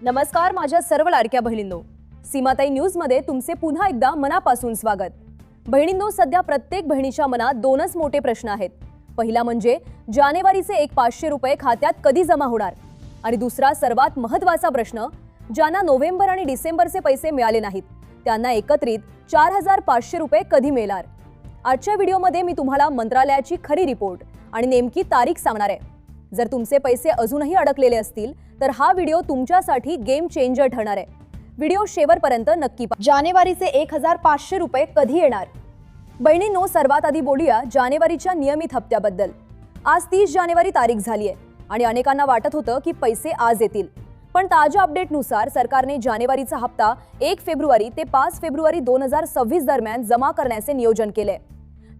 नमस्कार माझ्या सर्व लाडक्या बहिणींनो, सीमाताई न्यूज मध्ये तुमचे पुन्हा एकदा मनापासून स्वागत। बहिणींनो, सध्या प्रत्येक बहिणीच्या मनात दोनच मोठे प्रश्न आहेत। पहिला म्हणजे जानेवारीचे 500 रुपये खात्यात कधी जमा होणार, आणि दुसरा सर्वात महत्त्वाचा प्रश्न, ज्यांना नोव्हेंबर आणि डिसेंबरचे पैसे मिळाले नाहीत त्यांना एकत्रित 4500 रुपये कधी मिळणार। आजच्या व्हिडिओमध्ये मी तुम्हाला मंत्रालयाची खरी रिपोर्ट आणि नेमकी तारीख सांगणार आहे। जर तुमचे पैसे अजूनही अडकलेले असतील तर हा व्हिडिओ तुमच्यासाठी गेम चेंजर ठरणार आहे। व्हिडिओ शेवटपर्यंत नक्की पहा। जानेवारीचे 1500 रुपये कधी येणार? बहिणींनो, सर्वात आधी बोलूया जानेवारीच्या नियमित हप्त्याबद्दल। आज 30 जानेवारी तारीख झाली आहे आणि अनेकांना वाटत होतं की पैसे आज येतील, पण ताज्या अपडेटनुसार सरकारने जानेवारीचा हप्ता 1 फेब्रुवारी ते 5 फेब्रुवारी 2026 दरम्यान जमा करण्याचे नियोजन केले।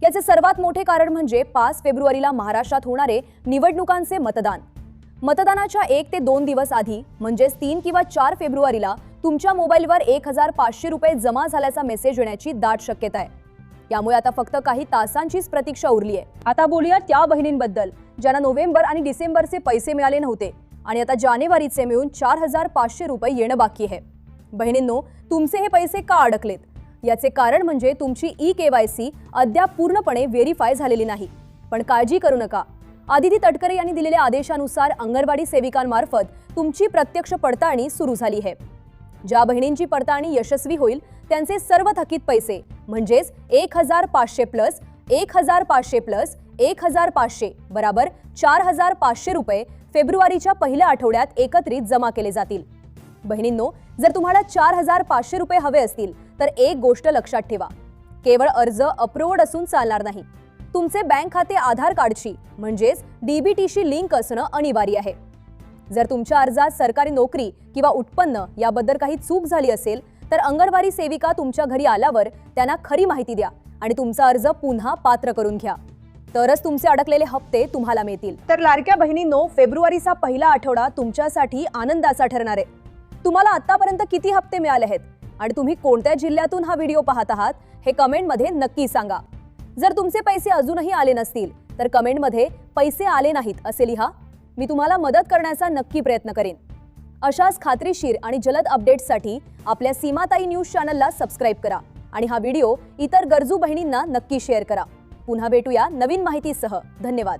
याचे सर्वात मोठे कारण म्हणजे 5 फेब्रुवारीला महाराष्ट्रात होणारे निवडणुकांचे मतदान। मतदानाच्या 1 ते 2 दिवस आधी म्हणजेच 3 किंवा 4 फेब्रुवारीला तुमच्या मोबाईलवर 1500 रुपये जमा झाल्याचा मेसेज येण्याची दाट शक्यता आहे। यामुळे आता फक्त काही तासांचीच प्रतीक्षा उरली आहे। आता बोलूया त्या बहिणींबद्दल ज्यांना नोव्हेंबर आणि डिसेंबरचे पैसे मिळाले नव्हते आणि आता जानेवारीचे मिळून 4500 रुपये येणं बाकी आहे। बहिणींनो, तुमचे हे पैसे का अडकलेत? याचे कारण म्हणजे तुमची ई-केवायसी अद्याप पूर्णपणे व्हेरीफाय झालेली नाही। पण काळजी करू नका, आदिती तटकरे यांनी दिलेल्या आदेशानुसार अंगणवाडी सेविकांमार्फत तुमची प्रत्यक्ष पडताळणी सुरू झाली आहे। ज्या बहिणींची पडताळणी यशस्वी होईल त्यांचे सर्व थकीत पैसे म्हणजेच 1500 प्लस 1500 प्लस 1500 बराबर 4500 रुपये फेब्रुवारीच्या पहिल्या आठवड्यात एकत्रित जमा केले जातील। बहिणींनो, जर तुम्हाला 4500 रुपये हवे असतील तर एक गोष्ट लक्षात ठेवा, केवळ अर्ज अप्रूव्ड असून चालणार नाही। तुमचे बँक खाते आधार कार्डशी म्हणजेच डीबीटीशी लिंक असणं अनिवार्य आहे। जर तुमच्या अर्जात सरकारी नोकरी किंवा उत्पन्न याबद्दल काही चूक झाली असेल तर अंगणवाडी सेविका तुमच्या घरी आल्यावर त्यांना खरी माहिती द्या आणि तुमचा अर्ज पुन्हा पात्र करून घ्या, तरच तुमचे अडकलेले हप्ते तुम्हाला मिळतील। तर लाडक्या बहिणींनो, फेब्रुवारीचा पहिला आठवडा तुमच्यासाठी आनंदाचा ठरणार आहे। तुम्हाला आतापर्यंत किती हप्ते मिळाले आहेत आणि तुम्ही कोणत्या जिल्ह्यातून हा व्हिडिओ पाहत आहात हे कमेंटमध्ये नक्की सांगा। जर तुमचे पैसे अजूनही आले नसतील तर कमेंटमध्ये पैसे आले नाहीत असे लिहा, मी तुम्हाला मदत करण्याचा नक्की प्रयत्न करेन। अशाच खात्रीशीर आणि जलद अपडेट्ससाठी आपल्या सीमाताई न्यूज चॅनलला सबस्क्राइब करा आणि हा व्हिडिओ इतर गरजू बहिणींना नक्की शेअर करा। पुन्हा भेटूया नवीन माहितीसह। धन्यवाद।